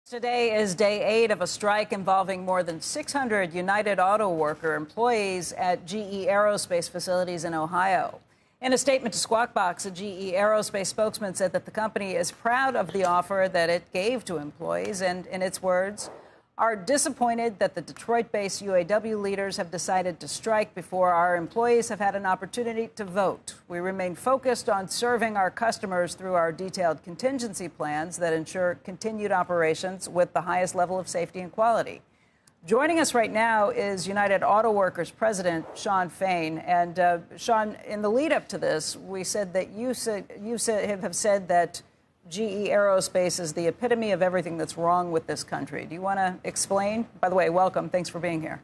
Today is day 8 of a strike involving more than 600 United Auto Worker employees at GE Aerospace facilities in Ohio. In a statement to Squawk Box, a GE Aerospace spokesman said that the company is proud of the offer that it gave to employees and, in its words, are disappointed that the Detroit-based UAW leaders have decided to strike before our employees have had an opportunity to vote. We remain focused on serving our customers through our detailed contingency plans that ensure continued operations with the highest level of safety and quality. Joining us right now is United Auto Workers President Shawn Fain. And Shawn, in the lead up to this, we said that you have said that GE Aerospace is the epitome of everything that's wrong with this country. Do you want to explain? By the way, welcome. Thanks for being here.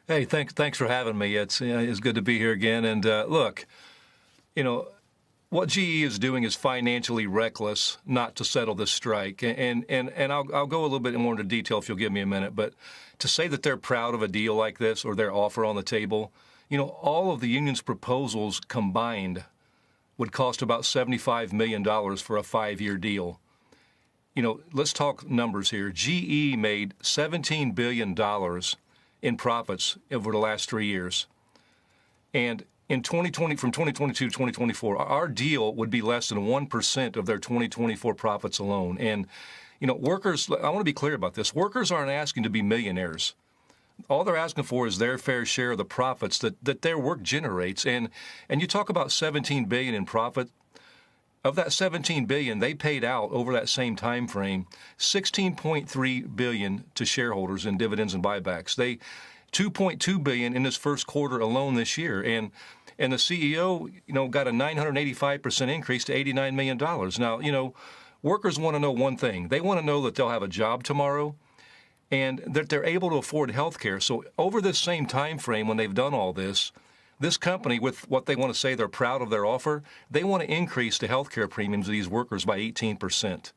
Hey, thanks for having me. It's good to be here again. And look, what GE is doing is financially reckless not to settle this strike. And I'll go a little bit more into detail if you'll give me a minute. But to say that they're proud of a deal like this or their offer on the table, all of the union's proposals combined would cost about $75 million for a 5-year deal. Let's talk numbers here. GE made $17 billion in profits over the last 3 years. And in 2020, from 2022 to 2024, our deal would be less than 1% of their 2024 profits alone. And, workers, I want to be clear about this. Workers aren't asking to be millionaires. All they're asking for is their fair share of the profits that their work generates. And you talk about $17 billion in profit. Of that $17 billion, they paid out over that same time frame $16.3 billion to shareholders in dividends and buybacks. They $2.2 billion in this first quarter alone this year. And the CEO, got a 985% increase to $89 million. Now, workers want to know one thing. They want to know that they'll have a job tomorrow and that they're able to afford health care. So over this same time frame when they've done all this, this company, with what they want to say they're proud of their offer, they want to increase the health care premiums of these workers by 18%.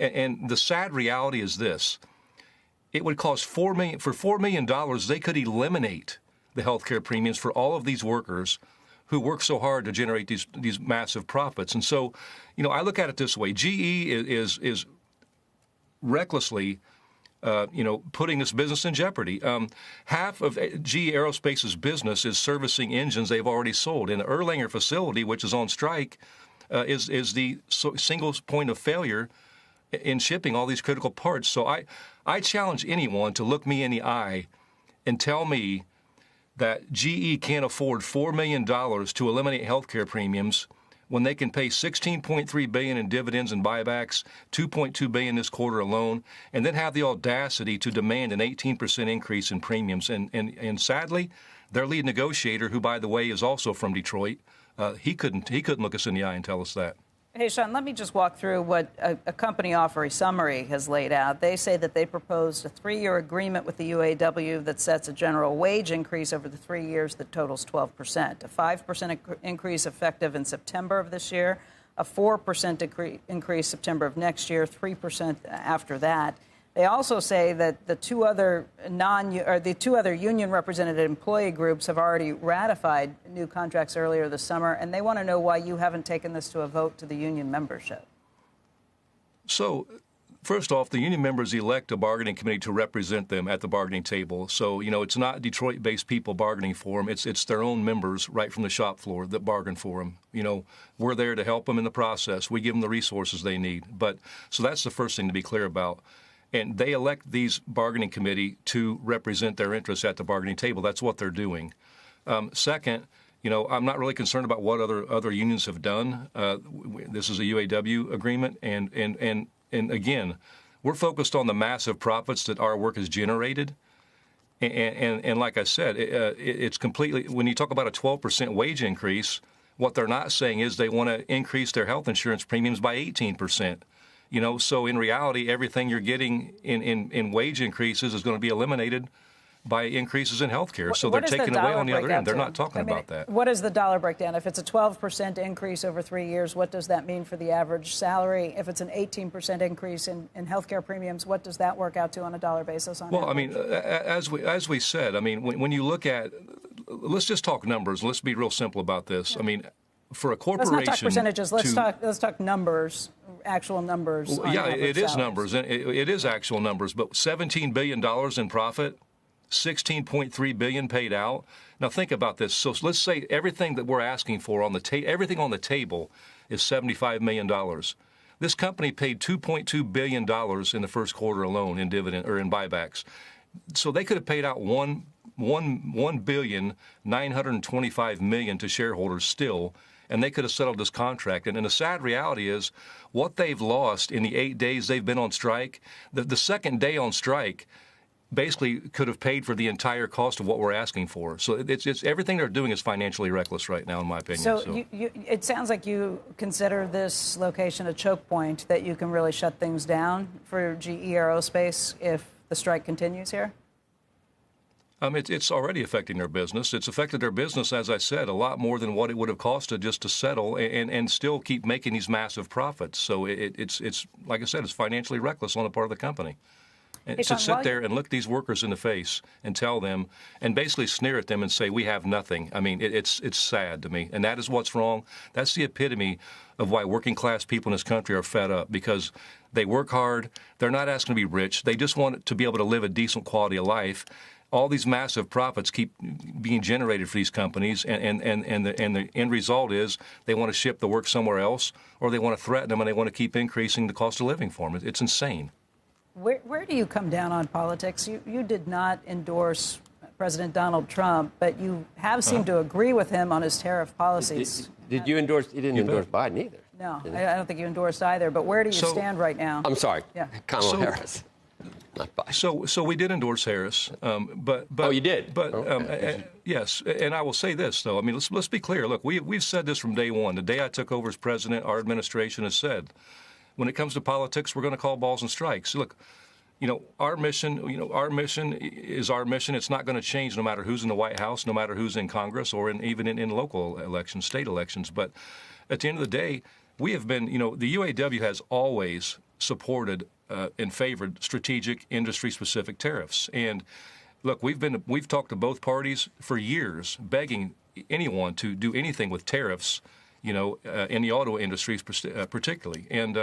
And the sad reality is this. It would cost $4 million, they could eliminate the health care premiums for all of these workers who work so hard to generate these massive profits. And so, I look at it this way. GE is recklessly putting this business in jeopardy. Half of GE Aerospace's business is servicing engines they've already sold. And the Erlanger facility, which is on strike, is the single point of failure in shipping all these critical parts. So I challenge anyone to look me in the eye and tell me that GE can't afford $4 million to eliminate health care premiums when they can pay $16.3 billion in dividends and buybacks, $2.2 billion this quarter alone, and then have the audacity to demand an 18% increase in premiums. And sadly, their lead negotiator, who, by the way, is also from Detroit, he couldn't look us in the eye and tell us that. Hey, Shawn, let me just walk through what a company offer summary has laid out. They say that they proposed a 3-year agreement with the UAW that sets a general wage increase over the 3 years that totals 12%, a 5% increase effective in September of this year, a 4% increase September of next year, 3% after that. They also say that the two other union represented employee groups have already ratified new contracts earlier this summer, and they want to know why you haven't taken this to a vote to the union membership. So, first off, the union members elect a bargaining committee to represent them at the bargaining table. So, it's not Detroit-based people bargaining for them. It's their own members right from the shop floor that bargain for them. We're there to help them in the process. We give them the resources they need. So that's the first thing to be clear about. And they elect these bargaining committee to represent their interests at the bargaining table. That's what they're doing. Second, I'm not really concerned about what other unions have done. This is a UAW agreement, and again, we're focused on the massive profits that our work has generated. And like I said, it's completely, when you talk about a 12% wage increase, what they're not saying is they want to increase their health insurance premiums by 18%. So in reality, everything you're getting in wage increases is going to be eliminated by increases in health care. So they're taking away on the other end. They're not talking about that. What is the dollar breakdown? If it's a 12% increase over 3 years, what does that mean for the average salary? If it's an 18% increase in health care premiums, what does that work out to on a dollar basis? Well, average? As we said, when you look at, let's just talk numbers. Let's be real simple about this. For a corporation, let's not talk percentages. Let's talk numbers. actual numbers. Well, yeah, it is numbers. It is actual numbers. But $17 billion in profit, $16.3 billion paid out. Now think about this. So let's say everything that we're asking for on the everything on the table is $75 million. This company paid $2.2 billion in the first quarter alone in dividend or in buybacks. So they could have paid out $1,925 million to shareholders still, and they could have settled this contract. And the sad reality is what they've lost in the 8 days they've been on strike, the second day on strike basically could have paid for the entire cost of what we're asking for. So it's everything they're doing is financially reckless right now, in my opinion. So it sounds like you consider this location a choke point that you can really shut things down for GE Aerospace if the strike continues here? It's already affecting their business. It's affected their business, as I said, a lot more than what it would have costed just to settle and still keep making these massive profits. So it's like I said, it's financially reckless on the part of the company. And to sit there and look these workers in the face and tell them and basically sneer at them and say, we have nothing. I mean, it's sad to me. And that is what's wrong. That's the epitome of why working class people in this country are fed up, because they work hard. They're not asking to be rich. They just want to be able to live a decent quality of life. All these massive profits keep being generated for these companies, and the end result is they want to ship the work somewhere else, or they want to threaten them, and they want to keep increasing the cost of living for them. It's insane. Where do you come down on politics? You did not endorse President Donald Trump, but you have seemed to agree with him on his tariff policies. Did you endorse? You didn't endorse Biden either. No, I don't think you endorsed either. But where do you stand right now? I'm sorry, yeah. Kamala Harris. Not Biden. So we did endorse Harris, but oh, you did. But yes, and I will say this though. I mean, let's be clear. Look, we've said this from day one. The day I took over as president, our administration has said, when it comes to politics, we're going to call balls and strikes. Look, our mission is our mission. It's not going to change no matter who's in the White House, no matter who's in Congress, or even in local elections, state elections. But at the end of the day, we have been, the UAW has always supported and favored strategic industry-specific tariffs. And look, we've talked to both parties for years, begging anyone to do anything with tariffs, in the auto industry particularly. And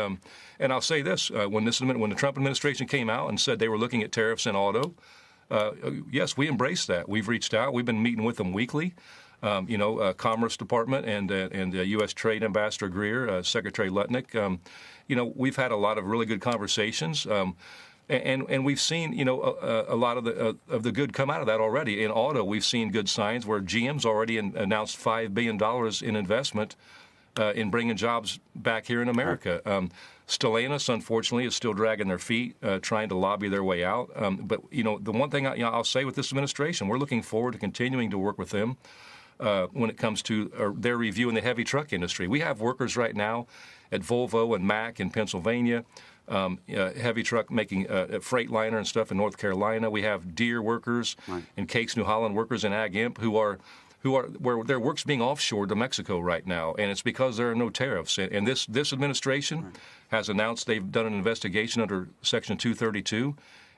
I'll say this: when the Trump administration came out and said they were looking at tariffs in auto, yes, we embraced that. We've reached out. We've been meeting with them weekly. Commerce Department and U.S. Trade Ambassador Greer, Secretary Lutnick. We've had a lot of really good conversations. And we've seen, a lot of the good come out of that already. In auto, we've seen good signs where GM's already announced $5 billion in investment in bringing jobs back here in America. Stellantis, unfortunately, is still dragging their feet, trying to lobby their way out. But the one thing I'll say with this administration, we're looking forward to continuing to work with them when it comes to their review in the heavy truck industry. We have workers right now at Volvo and Mack in Pennsylvania. Heavy truck making Freightliner and stuff in North Carolina. We have Deere workers and Cakes New Holland workers in Ag Imp who are where their work's being offshored to Mexico right now, and it's because there are no tariffs. And this administration has announced they've done an investigation under Section 232,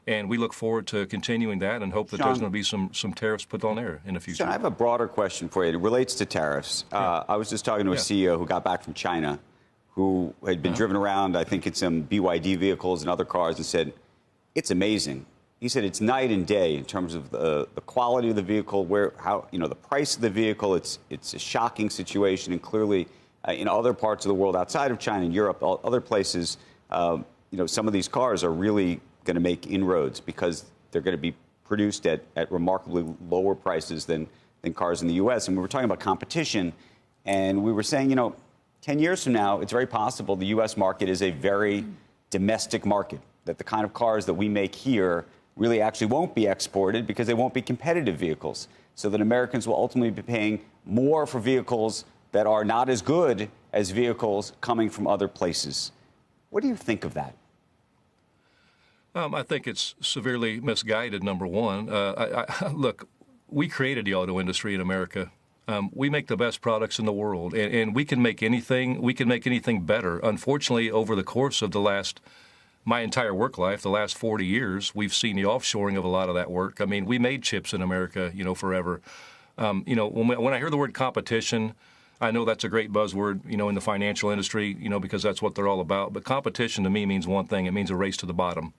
and we look forward to continuing that and hope that Shawn, there's going to be some tariffs put on there in the future. Shawn, I have a broader question for you. It relates to tariffs. I was just talking to a CEO who got back from China, who had been driven around, I think, in some BYD vehicles and other cars, and said, it's amazing. He said it's night and day in terms of the quality of the vehicle, the price of the vehicle. It's a shocking situation, and clearly in other parts of the world outside of China and Europe, other places, some of these cars are really going to make inroads because they're going to be produced at remarkably lower prices than cars in the U.S. And we were talking about competition, and we were saying, 10 years from now, it's very possible the U.S. market is a very domestic market, that the kind of cars that we make here really actually won't be exported because they won't be competitive vehicles, so that Americans will ultimately be paying more for vehicles that are not as good as vehicles coming from other places. What do you think of that? I think it's severely misguided, number one. Look, we created the auto industry in America. We make the best products in the world, and we can make anything. We can make anything better. Unfortunately, over the course of my entire work life, the last 40 years, we've seen the offshoring of a lot of that work. I mean, we made chips in America, forever. When I hear the word competition, I know that's a great buzzword, in the financial industry, because that's what they're all about. But competition to me means one thing: it means a race to the bottom.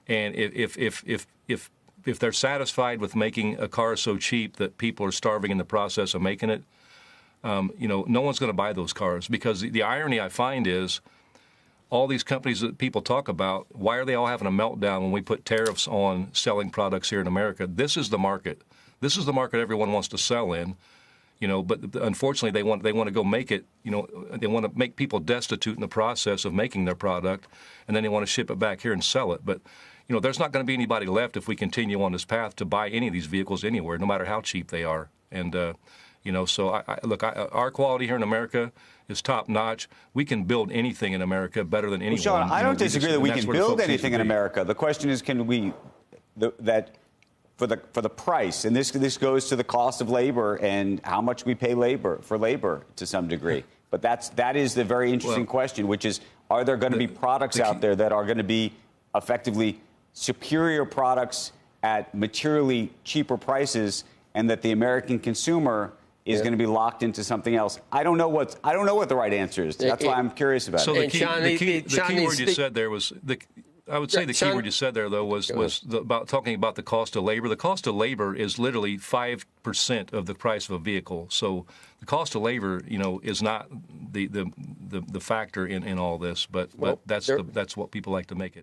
And if they're satisfied with making a car so cheap that people are starving in the process of making it, no one's going to buy those cars. Because the irony I find is, all these companies that people talk about, why are they all having a meltdown when we put tariffs on selling products here in America? This is the market. This is the market everyone wants to sell in. But unfortunately, they want to go make it. They want to make people destitute in the process of making their product, and then they want to ship it back here and sell it. But there's not going to be anybody left if we continue on this path to buy any of these vehicles anywhere, no matter how cheap they are. And so look, our quality here in America is top notch. We can build anything in America better than anyone. Well, Shawn, I don't disagree that we can build anything in America. The question is, can we for the price, and this goes to the cost of labor and how much we pay for labor to some degree. But that is the very interesting question, which is, are there going to be products out there that are going to be effectively superior products at materially cheaper prices, and that the American consumer is going to be locked into something else? I don't know what the right answer is. That's why I'm curious about it. So the key word you said there was I would say the key word you said there, though, was about talking about the cost of labor. The cost of labor is literally 5% of the price of a vehicle. So the cost of labor, is not the factor in all this. But that's what people like to make it.